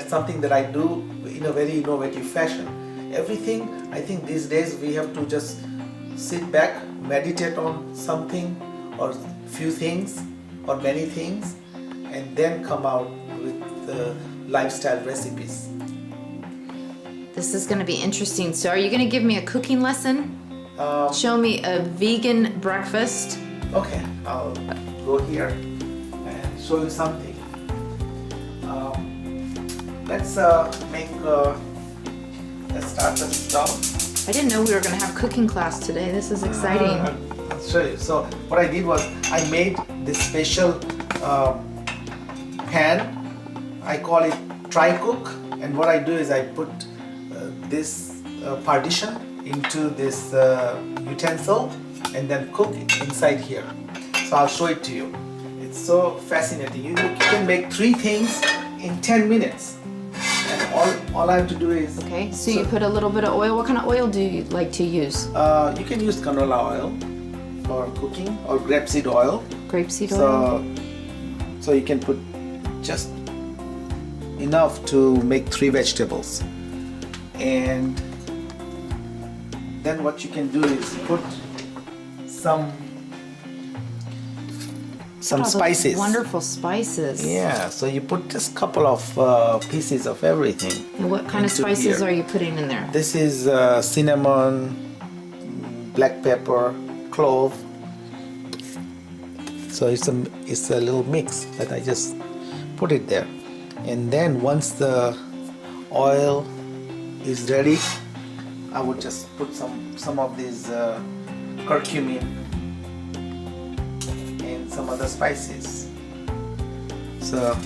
that's something that I do in a very innovative fashion. Everything, I think these days we have to just sit back, meditate on something or few things or many things, and then come out with lifestyle recipes. This is going to be interesting. So are you going to give me a cooking lesson? Show me a vegan breakfast. Okay, I'll go here and show you something. Let's start the stove. I didn't know we were going to have cooking class today. This is exciting. I'll show you. So what I did was I made this special pan. I call it tri-cook, and what I do is I put this partition into this utensil and then cook it inside here. So I'll show it to you. It's so fascinating. You can make 3 things in 10 minutes. And all I have to do is... Okay, so you put a little bit of oil. What kind of oil do you like to use? You can use canola oil for cooking or grapeseed oil. Grapeseed oil? So you can put just enough to make 3 vegetables. And then what you can do is put some spices. Wonderful spices. Yeah, so you put just a couple of pieces of everything. And what kind of spices are you putting in there? This is cinnamon, black pepper, clove. So it's a little mix that I just put it there. And then once the oil is ready, I would just put some of these curcumin and some other spices. So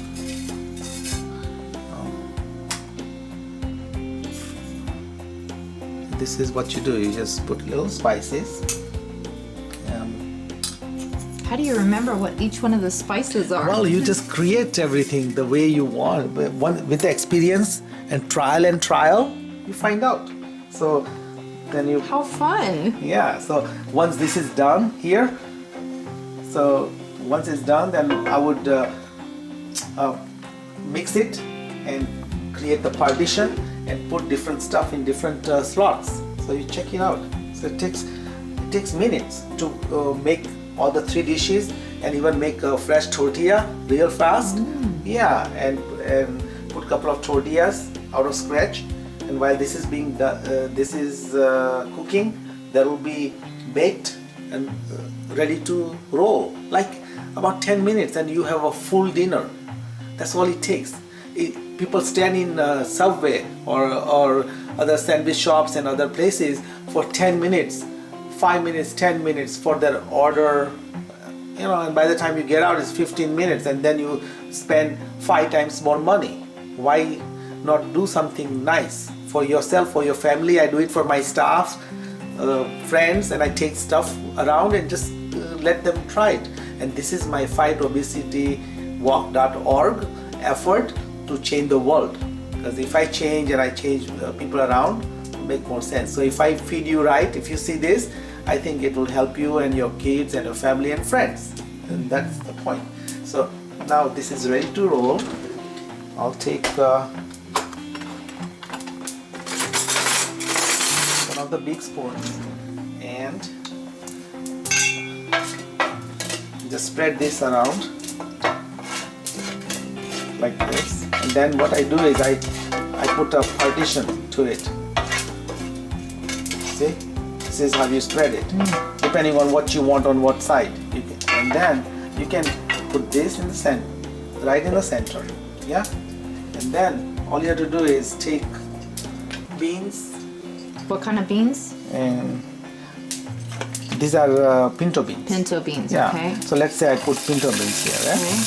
this is what you do. You just put little spices. How do you remember what each one of the spices are? Well, you just create everything the way you want. With the experience and trial, you find out. So then you... How fun! Yeah, so once this is done here, so once it's done, then I would mix it and create the partition and put different stuff in different slots. So you check it out. So it takes minutes to make all the 3 dishes and even make a fresh tortilla real fast. Yeah, and put a couple of tortillas out of scratch. And while this is being done, cooking, that will be baked and ready to roll. Like about 10 minutes, and you have a full dinner. That's all it takes. People stand in Subway or other sandwich shops and other places for 10 minutes, 5 minutes, 10 minutes for their order. And by the time you get out, it's 15 minutes, and then you spend 5 times more money. Why not do something nice for yourself, for your family? I do it for my staff, friends, and I take stuff around and just let them try it. And this is my FightObesityWalk.org effort to change the world. Because if I change and I change people around, it'll make more sense. So if I feed you right, if you see this, I think it will help you and your kids and your family and friends. And that's the point. So now this is ready to roll. I'll take one of the big spoons and just spread this around like this. And then what I do is I put a partition to it. See? This is how you spread it, depending on what you want on what side. And then you can put this in the center, right in the center. Yeah? And then all you have to do is take beans. What kind of beans? And these are pinto beans. Pinto beans, yeah. Okay. So let's say I put pinto beans here. Eh? Okay.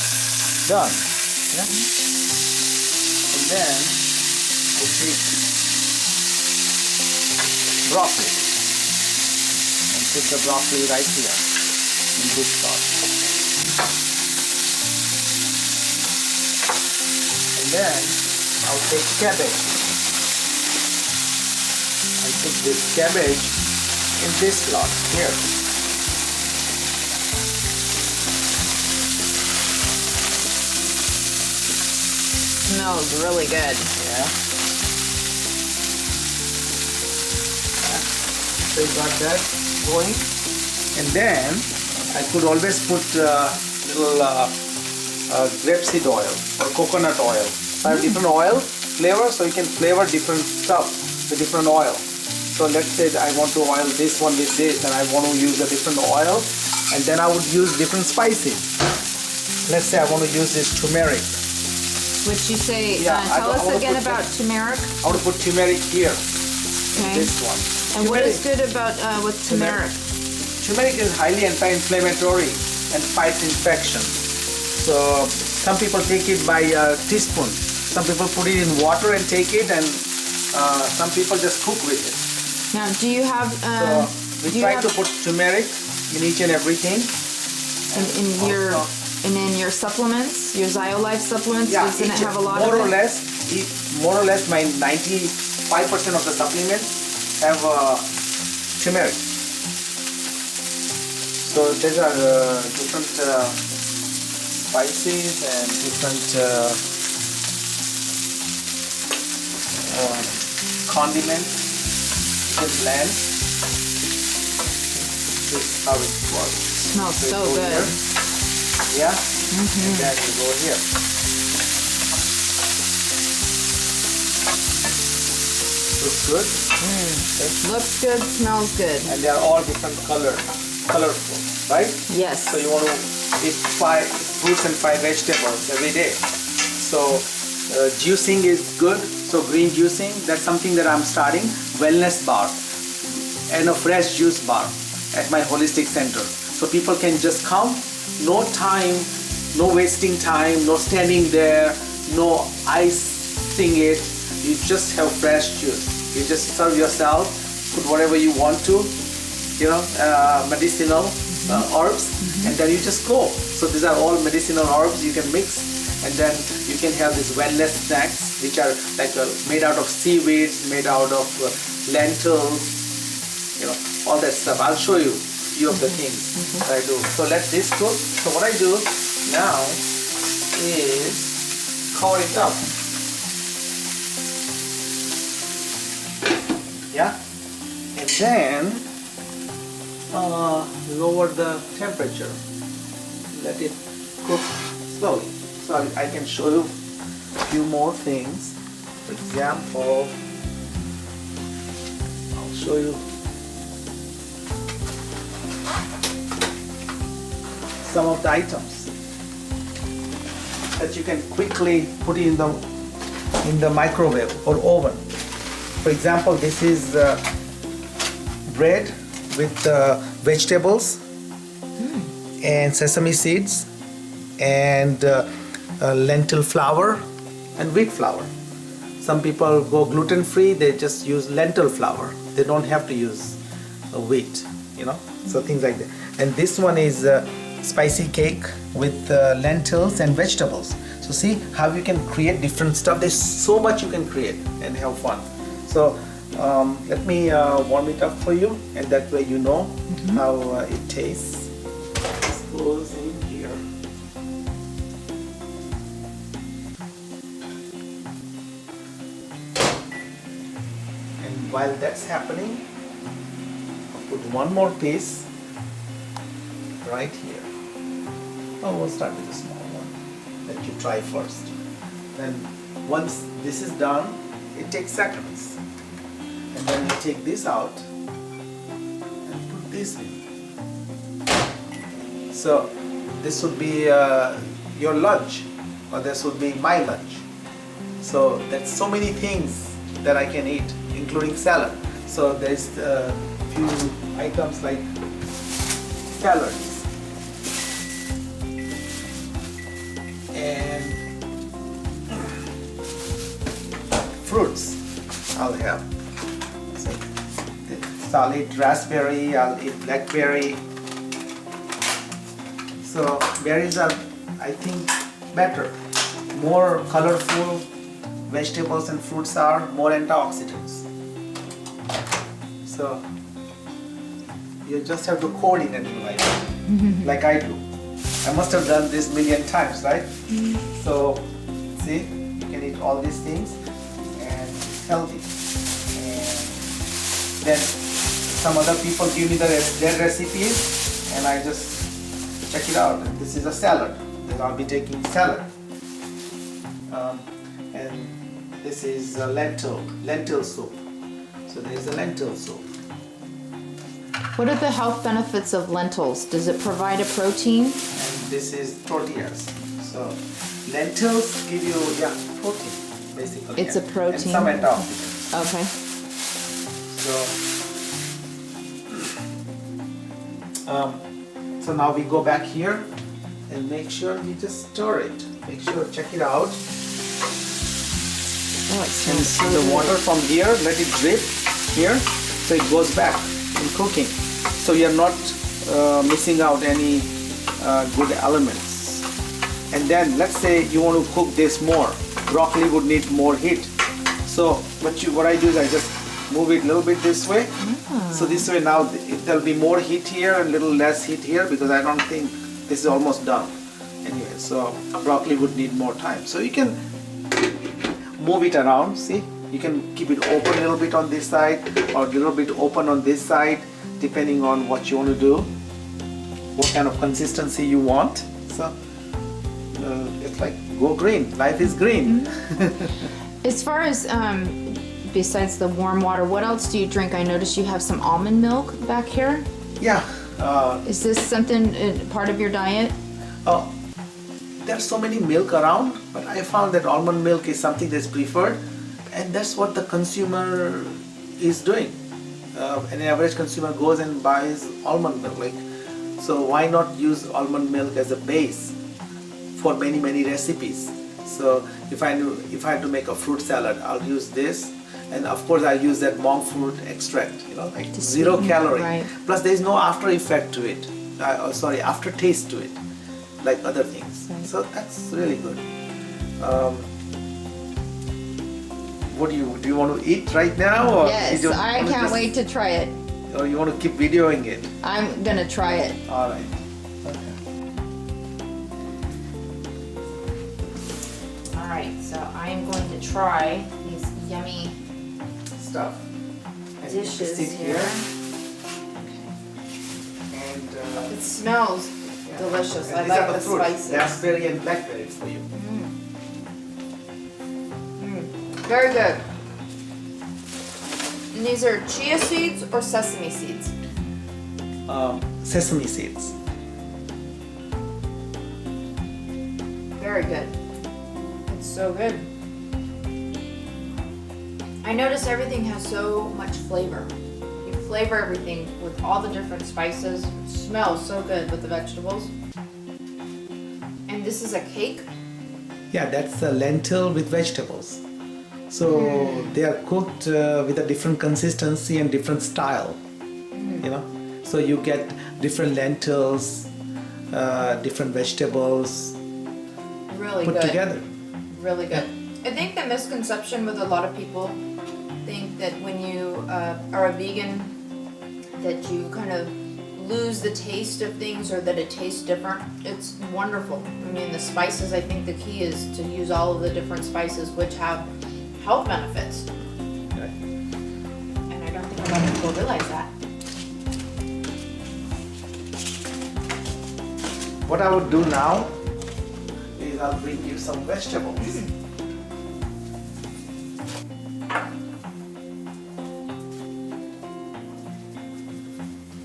Done. Yeah? And then I take broccoli. Put the broccoli right here in this pot. And then I'll take cabbage. I put this cabbage in this slot here. smells really good. Yeah. So you got that going. And then I could always put little grapeseed oil or coconut oil. I have different oil flavors, so you can flavor different stuff with different oil. So let's say that I want to oil this one with this, and I want to use a different oil, and then I would use different spices. Let's say I want to use this turmeric. Which you say, Yeah, tell us again put about turmeric. I want to put turmeric here. Okay. This one. And what Turmeric. is good about with turmeric? Turmeric is highly anti-inflammatory and fights infection. So some people take it by a teaspoon. Some people put it in water and take it, and some people just cook with it. Now, do you have? So we try to put turmeric in each and everything. in your supplements, your ZioLife supplements, Yeah, doesn't it have a lot more of or it? more or less, my 95% of the supplements have turmeric. So these are different spices and different condiments. You can blend. This is how it works. Smells you so go good. here. Yeah, and then you go here. Looks good. Okay. Looks good, smells good. And they are all different colorful, right? Yes. So you want to eat 5 fruits and 5 vegetables every day. So juicing is good. So green juicing, that's something that I'm starting. Wellness bar and a fresh juice bar at my holistic center. So people can just come, no time, no wasting time, no standing there, no icing it. You just have fresh juice. You just serve yourself, put whatever you want to, medicinal herbs, and then you just go. So these are all medicinal herbs you can mix, and then you can have these wellness snacks, which are like made out of seaweeds, made out of lentils, all that stuff. I'll show you a few of the things that I do. So let this cook. So what I do now is cover it up. Yeah, and then lower the temperature. Let it cook slowly. So I can show you a few more things. For example, I'll show you some of the items that you can quickly put in the microwave or oven. For example, this is bread with vegetables and sesame seeds and lentil flour and wheat flour. Some people go gluten-free, they just use lentil flour. They don't have to use wheat, so things like that. And this one is spicy cake with lentils and vegetables. So see how you can create different stuff. There's so much you can create and have fun. So let me warm it up for you, and that way you know how it tastes. This goes in here. And while that's happening, I'll put one more piece right here. Oh, we'll start with a small one that you try first. Then once this is done, it takes seconds. And then you take this out and put this in. So this would be your lunch, or this would be my lunch. So there's so many things that I can eat, including salad. So there's a few items like salads and fruits. I'll have so I'll eat raspberry, I'll eat blackberry. So berries are, I think, better. More colorful vegetables and fruits are more antioxidants. So you just have to coordinate your life like I do. I must have done this 1,000,000 times, right? So see, you can eat all these things, and it's healthy. And then some other people give me their recipes, and I just check it out. And this is a salad. Then I'll be taking salad. And this is a lentil soup. So there's a lentil soup. What are the health benefits of lentils? Does it provide a protein? And this is tortillas. So lentils give you protein basically. It's a protein. And some antioxidants. Okay. So now we go back here and make sure we just stir it. Make sure, check it out. Oh, it And smells so the good. water from here, let it drip here, so it goes back in cooking. So you're not missing out any good elements. And then let's say you want to cook this more. Broccoli would need more heat. So what I do is I just move it a little bit this way. So this way now there'll be more heat here and a little less heat here, because I don't think this is almost done. Anyway, so broccoli would need more time. So you can move it around, see? You can keep it open a little bit on this side or a little bit open on this side, depending on what you want to do, what kind of consistency you want. So it's like go green, life is green. As far as besides the warm water, what else do you drink? I noticed you have some almond milk back here. Yeah. Is this something part of your diet? There's so many milk around, but I found that almond milk is something that's preferred, and that's what the consumer is doing. An average consumer goes and buys almond milk. So why not use almond milk as a base for many recipes? So if I had to make a fruit salad, I'll use this, and of course I use that monk fruit extract. Like To 0 sweeten it, calorie. right. Plus there is no after effect to it. Aftertaste to it, like other things. Right. So that's really good. What do you want to eat right now, or Yes, you don't I wanna can't just- wait to try it. Or you want to keep videoing it? I'm gonna try it. All right. Okay. All right, so I am going to try these yummy Stuff. And you dishes sit here. And It smells delicious. and I these are like the fruits, spices. raspberry and blackberry for you. Very good. And these are chia seeds or sesame seeds? Sesame seeds. Very good. It's so good. I notice everything has so much flavor. You flavor everything with all the different spices. It smells so good with the vegetables. And this is a cake? Yeah, that's a lentil with vegetables. So they are cooked with a different consistency and different style. So you get different lentils, different vegetables Really put good. together. Really good. I think the misconception with a lot of people think that when you are a vegan, that you kind of lose the taste of things or that it tastes different. It's wonderful. I mean, the spices, I think the key is to use all of the different spices which have health benefits. Right. And I don't think a lot of people realize that. What I would do now is I'll bring you some vegetables.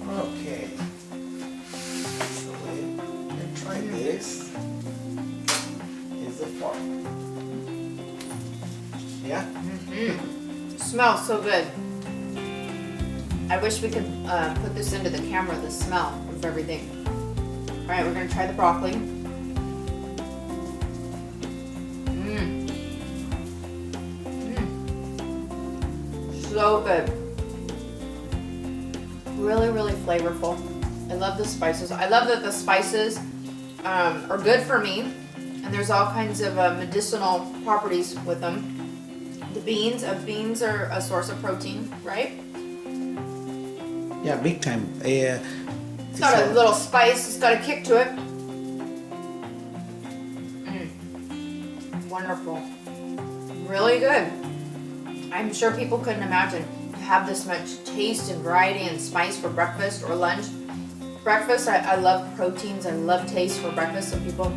Okay. So we can try this. Here's the fork. Yeah? Smells so good. I wish we could put this into the camera, the smell of everything. All right, we're gonna try the broccoli. So good. Really, really flavorful. I love the spices. I love that the spices are good for me, and there's all kinds of medicinal properties with them. The beans are a source of protein, right? Yeah, big time. It's got a little spice. It's got a kick to it. Wonderful. Really good. I'm sure people couldn't imagine to have this much taste and variety and spice for breakfast or lunch. Breakfast, I love proteins, I love taste for breakfast, so people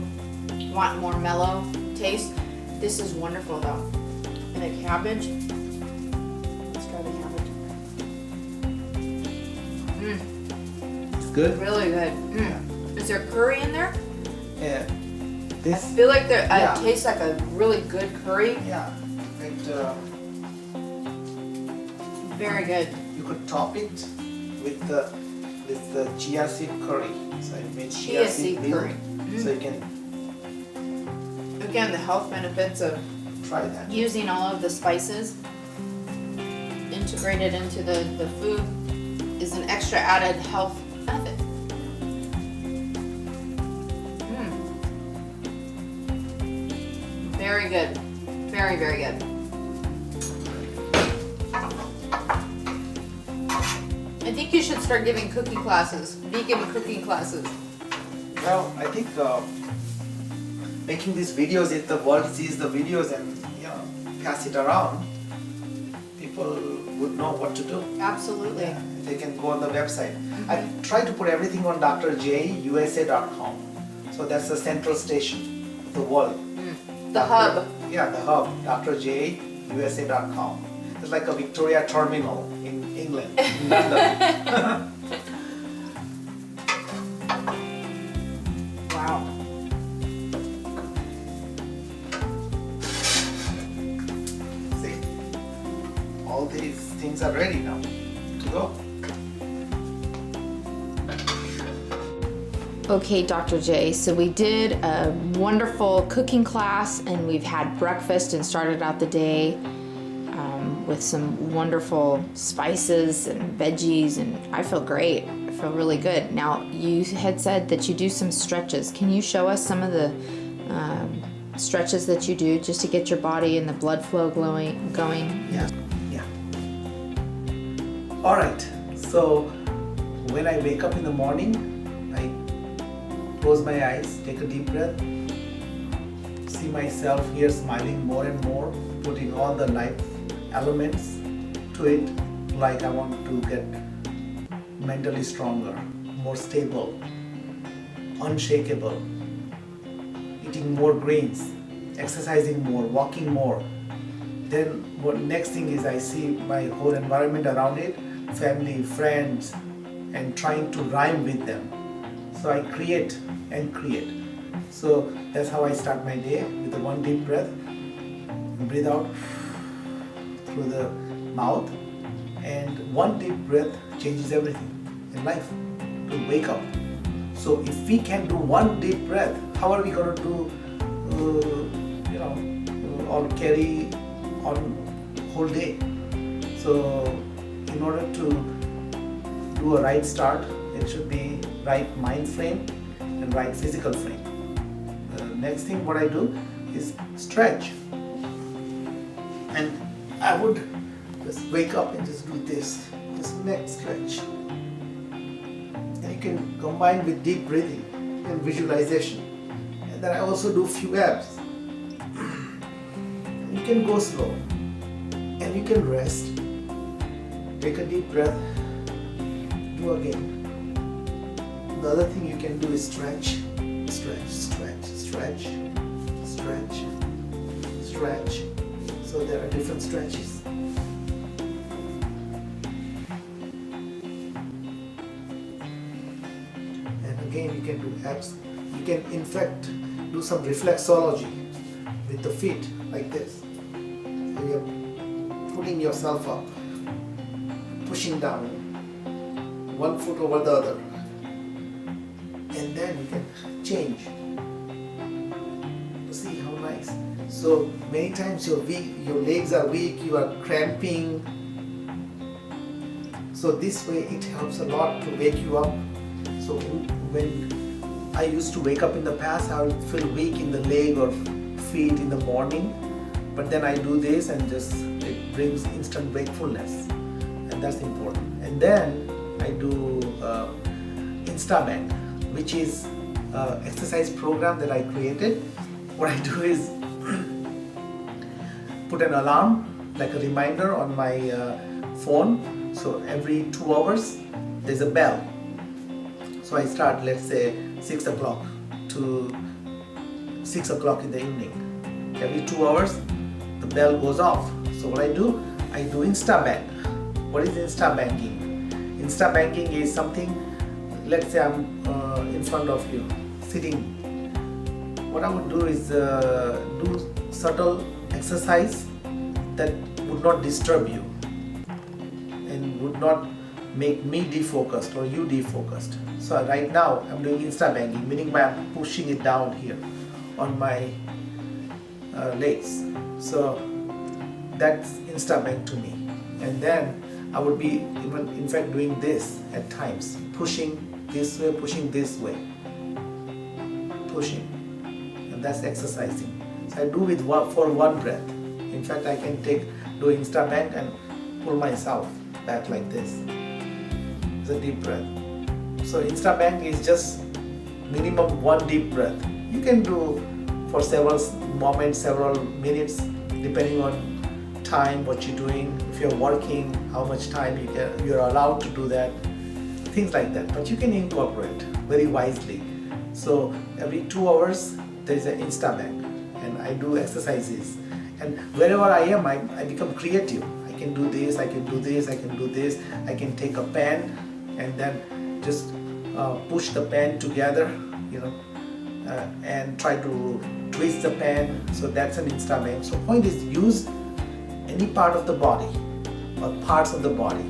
want more mellow taste. This is wonderful though. And the cabbage, let's try the cabbage. It's good. Really good. Is there curry in there? Yeah. I This. feel like it Yeah. tastes like a really good curry. Yeah. It, Very good. you could top it with the chia seed curry. So I made Chia seed milk. curry. So you can Again, the health benefits of try that. using all of the spices integrated into the food is an extra added health benefit. Very good. Very, very good. I think you should start giving cooking classes, vegan cooking classes. Well, I think making these videos, if the world sees the videos and pass it around, people would know what to do. Absolutely. Yeah, they can go on the website. I try to put everything on drjusa.com. So that's the central station of the world. The hub. Yeah, the hub, drjusa.com. It's like a Victoria Terminal in England, in London. Wow. See, all these things are ready now to go. Okay, Dr. J, so we did a wonderful cooking class and we've had breakfast and started out the day with some wonderful spices and veggies, and I feel great. I feel really good. Now, you had said that you do some stretches. Can you show us some of the stretches that you do just to get your body and the blood flow going? Yeah. All right. So when I wake up in the morning, I close my eyes, take a deep breath, see myself here smiling more and more, putting all the life elements to it, like I want to get mentally stronger, more stable, unshakable, eating more greens, exercising more, walking more. Then what next thing is I see my whole environment around it, family, friends, and trying to rhyme with them. So I create and create. So that's how I start my day, with the one deep breath. Breathe out through the mouth, and one deep breath changes everything in life. To wake up. So if we can do one deep breath, how are we going to do, or carry on whole day? So in order to do a right start, it should be right mind frame and right physical frame. The next thing what I do is stretch, and I would just wake up and just do this neck stretch, and you can combine with deep breathing and visualization. And then I also do few abs. You can go slow and you can rest. Take a deep breath, do again. The other thing you can do is stretch, stretch, stretch, stretch, stretch, stretch. So there are different stretches. And again, you can do abs. You can in fact do some reflexology with the feet like this. So you're putting yourself up, pushing down, one foot over the other, and then you can change. See how nice. So many times you're weak, your legs are weak, you are cramping. So this way it helps a lot to wake you up. So when I used to wake up in the past, I would feel weak in the leg or feet in the morning, but then I do this and just it brings instant wakefulness, and that's important. And then I do Instaband, which is exercise program that I created. What I do is put put an alarm, like a reminder on my phone. So every 2 hours there's a bell. So I start, let's say 6 o'clock to 6 o'clock in the evening. Every 2 hours the bell goes off. So what I do Insta Bank. What is Insta banking? Insta banking is something, let's say I'm in front of you, sitting. What I would do is do subtle exercise that would not disturb you and would not make me defocused or you defocused. So right now I'm doing Insta banking, meaning by I'm pushing it down here on my legs. So that's Insta bank to me. And then I would be even in fact doing this at times, pushing this way, pushing this way, pushing, and that's exercising. So I do with for one breath. In fact, I can do Insta bank and pull myself back like this. It's a deep breath. So Insta bank is just minimum one deep breath. You can do for several moments, several minutes, depending on time, what you're doing, if you're working, how much time you're allowed to do that, things like that. But you can incorporate very wisely. So every 2 hours there is an Insta bank, and I do exercises. And wherever I am, I become creative. I can do this, I can do this, I can do this. I can take a pen and then just push the pen together, and try to twist the pen. So that's an Insta bank. So point is, use any part of the body or parts of the body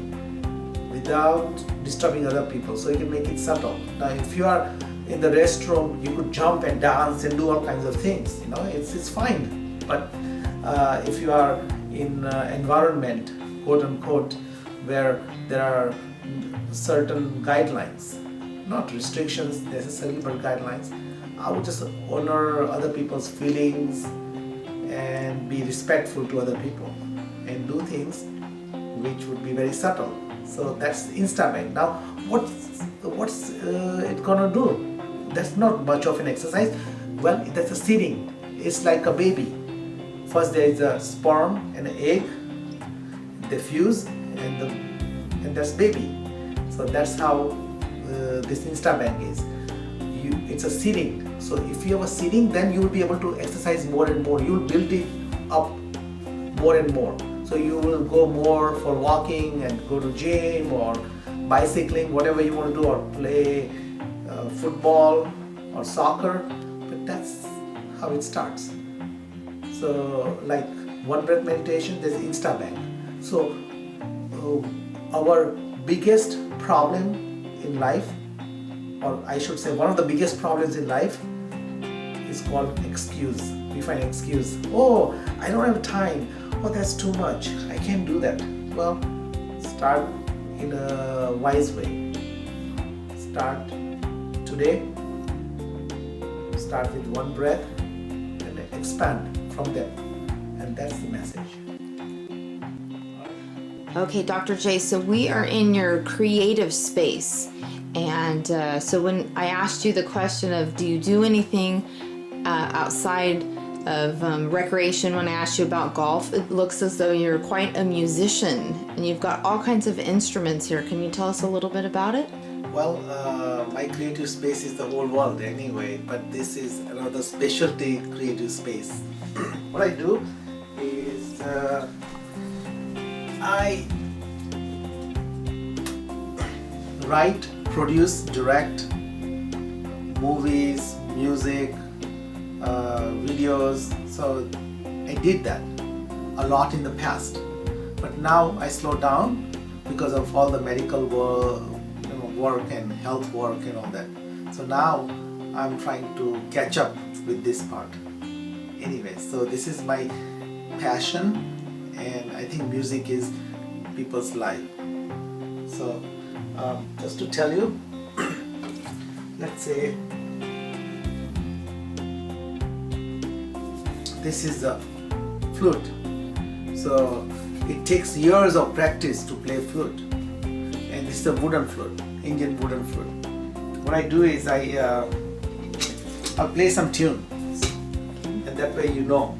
without disturbing other people, so you can make it subtle. Now if you are in the restroom, you could jump and dance and do all kinds of things, it's fine. But if you are in environment, quote unquote, where there are certain guidelines, not restrictions necessarily, but guidelines, I would just honor other people's feelings and be respectful to other people and do things which would be very subtle. So that's Insta bank. Now what's it gonna do? That's not much of an exercise. Well, that's a seeding. It's like a baby. First there is a sperm and an egg. They fuse and that's baby. So that's how this Insta bank is. It's a seeding. So if you have a seeding, then you will be able to exercise more and more. You will build it up more and more. So you will go more for walking and go to gym or bicycling, whatever you want to do, or play football or soccer. But that's how it starts. So like one breath meditation, there's Insta bank. So our biggest problem in life, or I should say one of the biggest problems in life, is called excuse. We find excuse. Oh, I don't have time. Oh, that's too much. I can't do that. Well, start in a wise way. Start today. Start with one breath and expand from there. And that's the message. Okay, Dr. J, so we are in your creative space. And so when I asked you the question of do you do anything outside of recreation, when I asked you about golf, it looks as though you're quite a musician and you've got all kinds of instruments here. Can you tell us a little bit about it? Well, my creative space is the whole world anyway, but this is another specialty creative space. What I do is I write, produce, direct movies, music, videos. So I did that a lot in the past, but now I slow down because of all the medical work and health work and all that. So now I'm trying to catch up with this part. Anyway, so this is my passion, and I think music is people's life. So just to tell you, let's say this is the flute. So it takes years of practice to play flute, and this is a wooden flute, Indian wooden flute. What I do is I'll play some tune, and that way you know.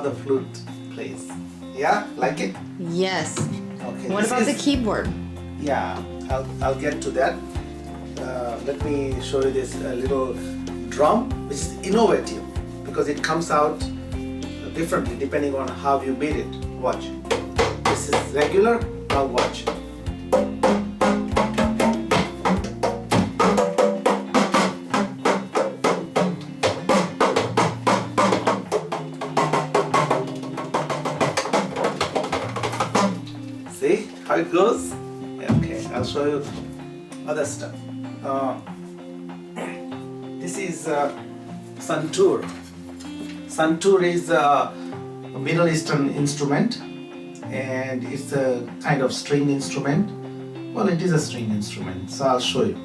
the flute plays. Yeah, like it? Yes. Okay. What this about the is- keyboard? Yeah, I'll get to that. Let me show you this little drum, which is innovative because it comes out differently depending on how you beat it. Watch. This is regular. Now watch. See how it goes? Okay, I'll show you other stuff. This is santur. Santur is a Middle Eastern instrument, and it's a kind of string instrument. Well, it is a string instrument, so I'll show you.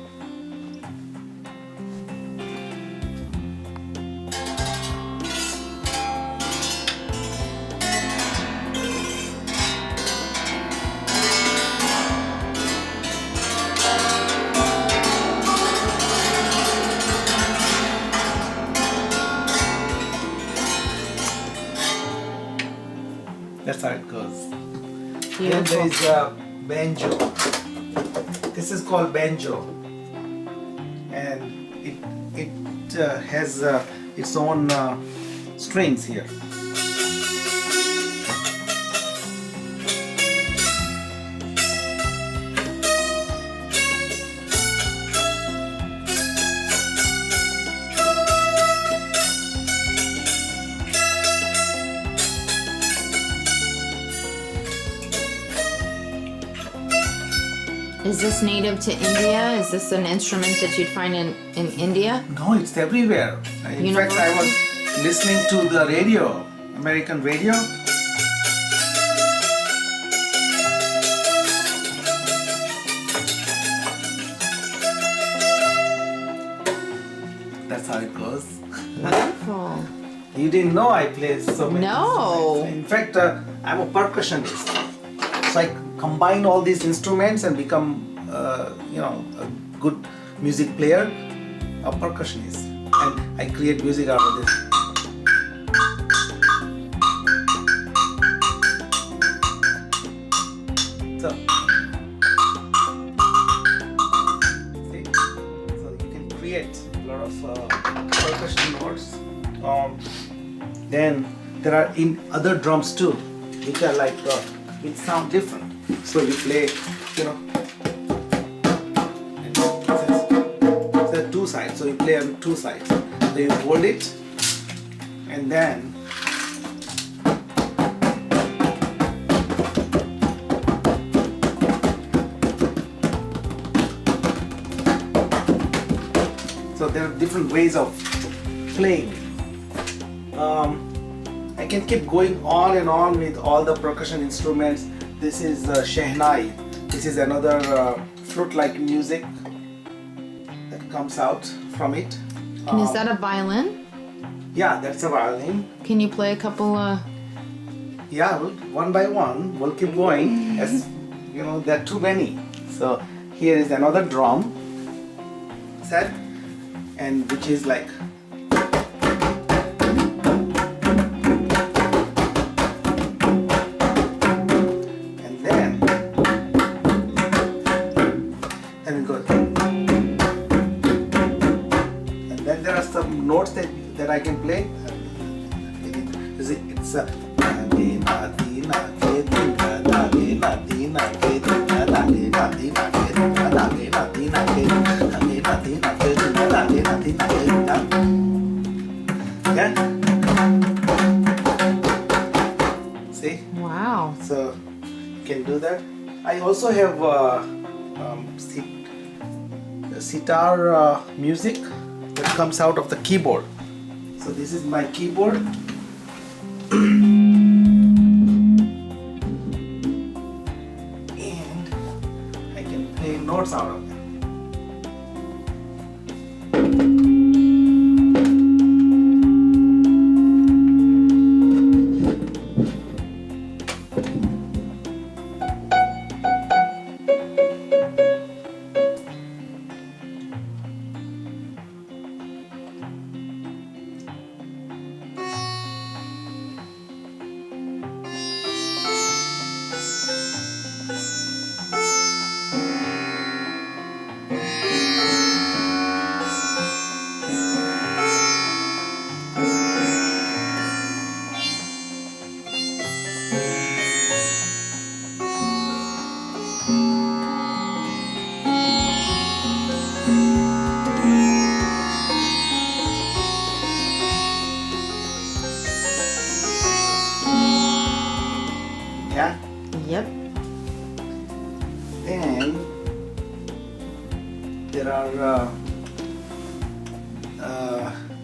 That's how it goes. Then there is a banjo. This is called banjo, and it has its own strings here. Is this native to India? Is this an instrument that you'd find in India? No, it's everywhere. In fact, I was listening to the radio, American radio. That's how it goes. Wonderful. You didn't know I play so many No. instruments. In fact, I'm a percussionist. So I combine all these instruments and become, a good music player, a percussionist. And I create music out of this. So, see? So you can create a lot of percussion notes. Then there are in other drums too, which are like which sound different. So you play, and there are two sides. So you play on two sides. So you hold it, and then so there are different ways of playing. I can keep going on and on with all the percussion instruments. This is shehnai. This is another flute-like music that comes out from it. And is that a violin? Yeah, that's a violin. Can you play a couple? Yeah, one by one, we'll keep going. As there are too many. So here is another drum set, and which is like. Notes that I can play. It's a yeah. See? Wow. So you can do that. I also have sitar music that comes out of the keyboard. So this is my keyboard. And I can play notes out of it.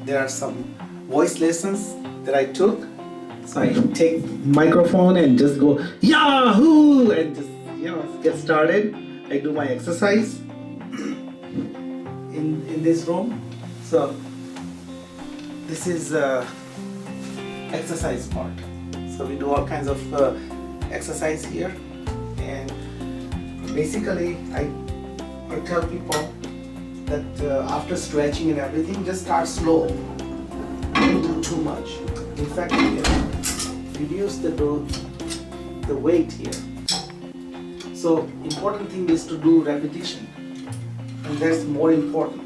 there are some voice lessons that I took. So I take microphone and just go Yahoo and just get started. I do my exercise in this room. So this is exercise part. So we do all kinds of exercise here, and basically I tell people that after stretching and everything, just start slow. Don't do too much. In fact, you can reduce the weight here. So important thing is to do repetition, and that's more important.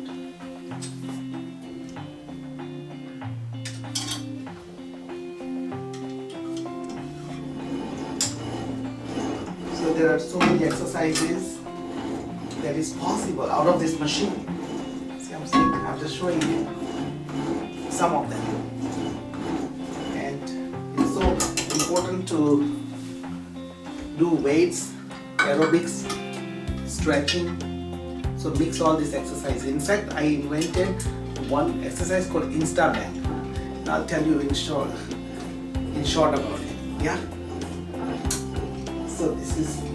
So there are so many exercises that is possible out of this machine. See, I'm just showing you some of them. And it's so important to do weights, aerobics, stretching. So mix all these exercises. In fact, I invented one exercise called Insta Band. I'll tell you in short about it. Yeah. So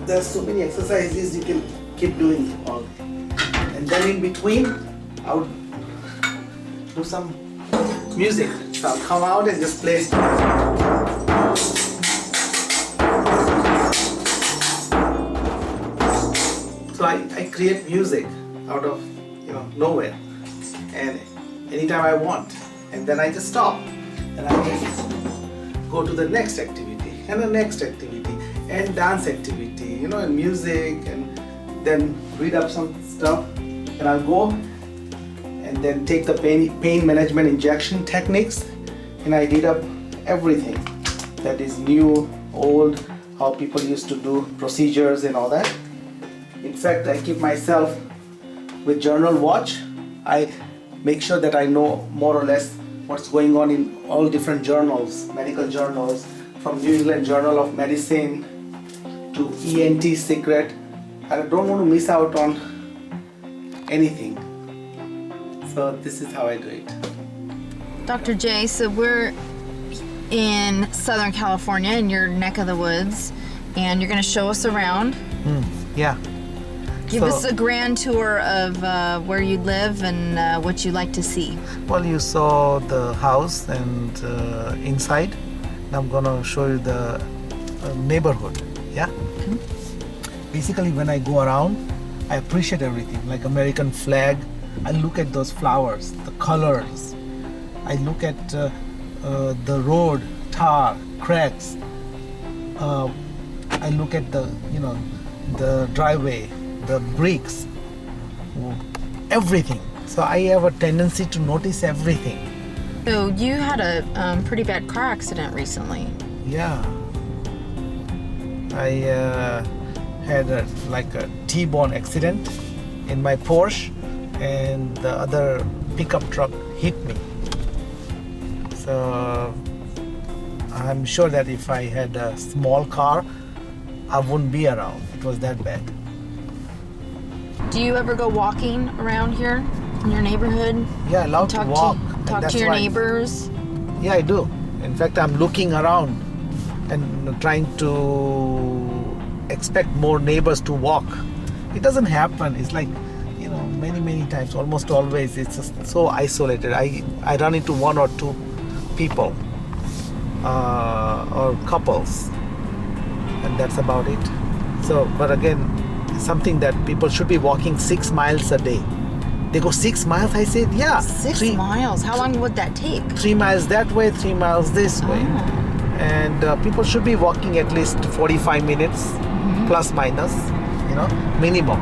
there's so many exercises you can keep doing all day. And then in between, I would do some music. So I'll come out and just play. So I create music out of nowhere, and anytime I want, and then I just stop, and I just go to the next activity and the next activity and dance activity, and music, and then read up some stuff, and I'll go and then take the pain management injection techniques, and I read up everything that is new, old, how people used to do procedures and all that. In fact, I keep myself with journal watch. I make sure that I know more or less what's going on in all different journals, medical journals, from New England Journal of Medicine to ENT Secret. I don't want to miss out on anything. So this is how I do it. Dr. J, so we're in Southern California, in your neck of the woods, and you're going to show us around. Yeah. Give us a grand tour of where you live and what you like to see. Well, you saw the house and inside. Now I'm going to show you the neighborhood. Yeah? Okay. Basically, when I go around, I appreciate everything, like American flag. I look at those flowers, the colors. I look at the road, tar, cracks. I look at the driveway, the bricks, everything. So I have a tendency to notice everything. So you had a pretty bad car accident recently. Yeah. I had a T-bone accident in my Porsche, and the other pickup truck hit me. So I'm sure that if I had a small car, I wouldn't be around. It was that bad. Do you ever go walking around here in your neighborhood? Yeah, I love to walk. Talk to your neighbors? Yeah, I do. In fact, I'm looking around and trying to expect more neighbors to walk. It doesn't happen. It's like, many times, almost always, it's just so isolated. I run into one or two people or couples, and that's about it. So, but again, something that people should be walking 6 miles a day. They go 6 miles? I said, yeah. 6 miles? How long would that take? 3 miles that way, 3 miles this way. And people should be walking at least 45 minutes, plus minus, minimum.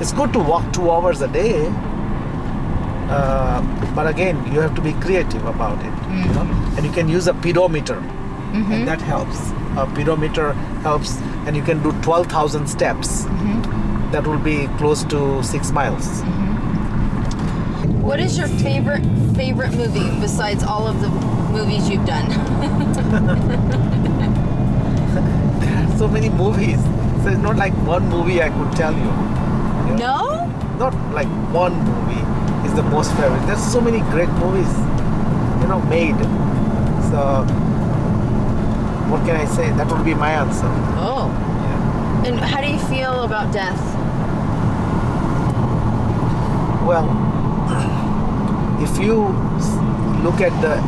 It's good to walk 2 hours a day, but again, you have to be creative about it, and you can use a pedometer, and that helps. A pedometer helps, and you can do 12,000 steps. That will be close to 6 miles. What is your favorite movie besides all of the movies you've done? There are so many movies, so it's not like one movie I could tell you. No? not like one movie is the most favorite. There's so many great movies, made. So what can I say? That would be my answer. Oh. Yeah. And how do you feel about death? Well, if you look at the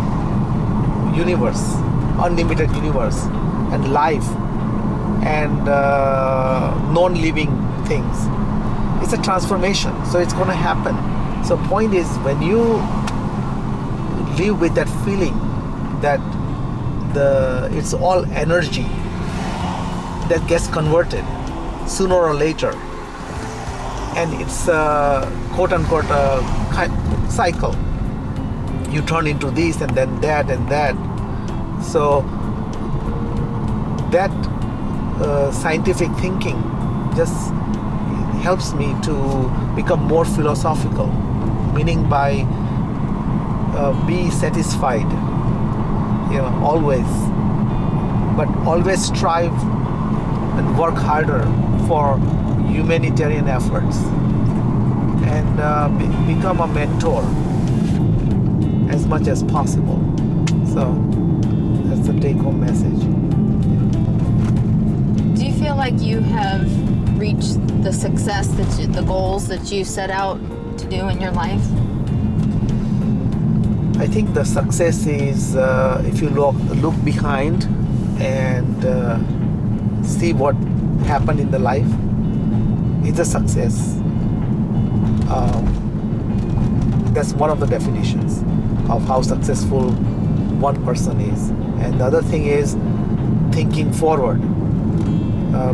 universe, unlimited universe, and life, and non-living things, it's a transformation. So it's going to happen. So point is, when you live with that feeling that it's all energy that gets converted sooner or later, and it's a quote-unquote cycle. You turn into this and then that and that. So that scientific thinking just helps me to become more philosophical, meaning by be satisfied, always, but always strive and work harder for humanitarian efforts, and become a mentor as much as possible. So that's the take-home message. Do you feel like you have reached the success the goals that you set out to do in your life? I think the success is if you look behind and see what happened in the life, it's a success. That's one of the definitions of how successful one person is. And the other thing is thinking forward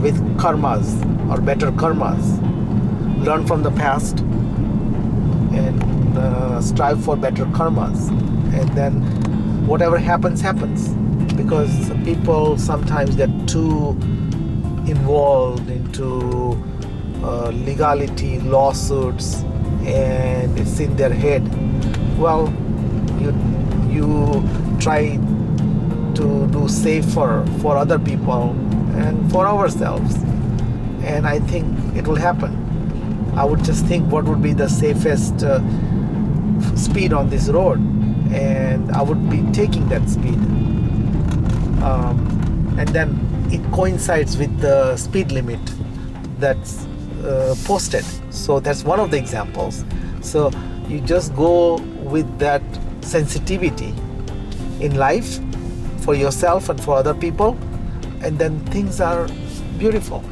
with karmas or better karmas. Learn from the past and strive for better karmas, and then whatever happens, because people sometimes get too involved into legality, lawsuits, and it's in their head. Well, you try to do safer for other people and for ourselves, and I think it will happen. I would just think what would be the safest speed on this road, and I would be taking that speed, and then it coincides with the speed limit that's posted. So that's one of the examples. So you just go with that sensitivity in life for yourself and for other people, and then things are beautiful.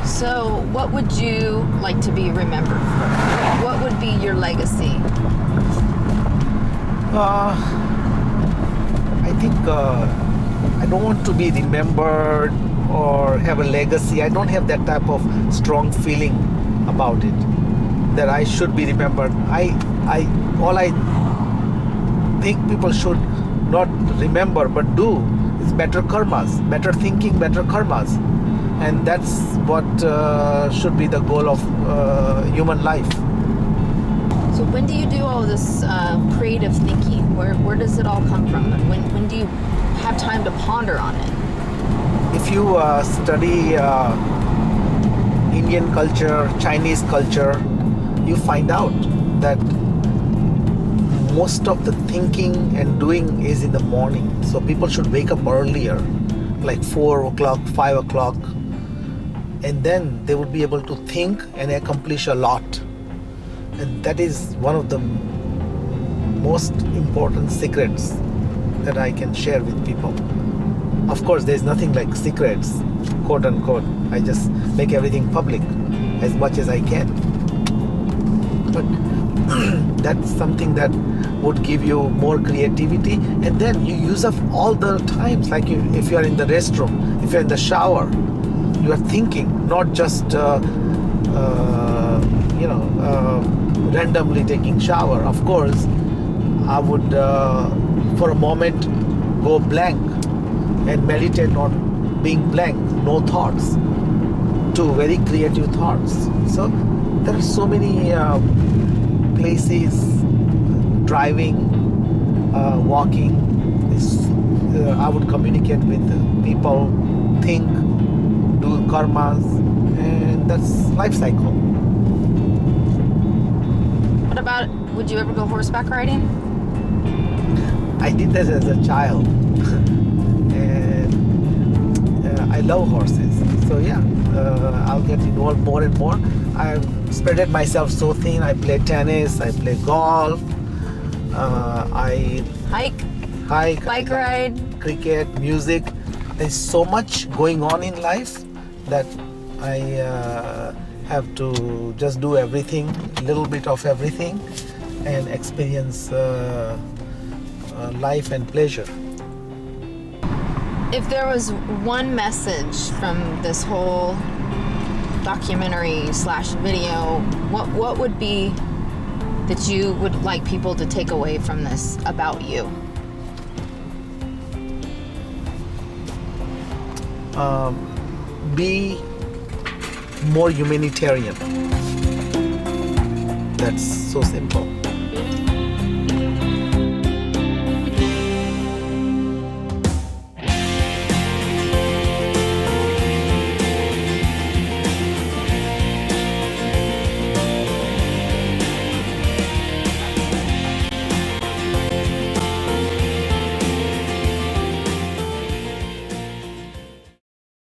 So what would you like to be remembered for? What would be your legacy? I think I don't want to be remembered or have a legacy. I don't have that type of strong feeling about it, that I should be remembered. All I think people should not remember but do is better karmas, better thinking, better karmas. And that's what should be the goal of human life. So when do you do all this creative thinking? Where does it all come from? And when do you have time to ponder on it? If you study Indian culture, Chinese culture, you find out that most of the thinking and doing is in the morning. So people should wake up earlier, like 4 o'clock, 5 o'clock, and then they would be able to think and accomplish a lot. And that is one of the most important secrets that I can share with people. Of course, there's nothing like secrets, quote unquote. I just make everything public as much as I can. But that's something that would give you more creativity, and then you use up all the times. Like if you are in the restroom, if you're in the shower, you are thinking, not just randomly taking shower. Of course, I would for a moment go blank and meditate on being blank, no thoughts, to very creative thoughts. So there are so many places, driving, walking. I would communicate with people, think, do karmas, and that's life cycle. about, would you ever go horseback riding? I did that as a child, and I love horses. So yeah, I'll get involved more and more. I've spreaded myself so thin. I play tennis, I play golf, I Hike, hike, bike ride. cricket, music. There's so much going on in life that I have to just do everything, a little bit of everything, and experience life and pleasure. If there was one message from this whole documentary / video, what would be that you would like people to take away from this about you? Be more humanitarian. That's so simple.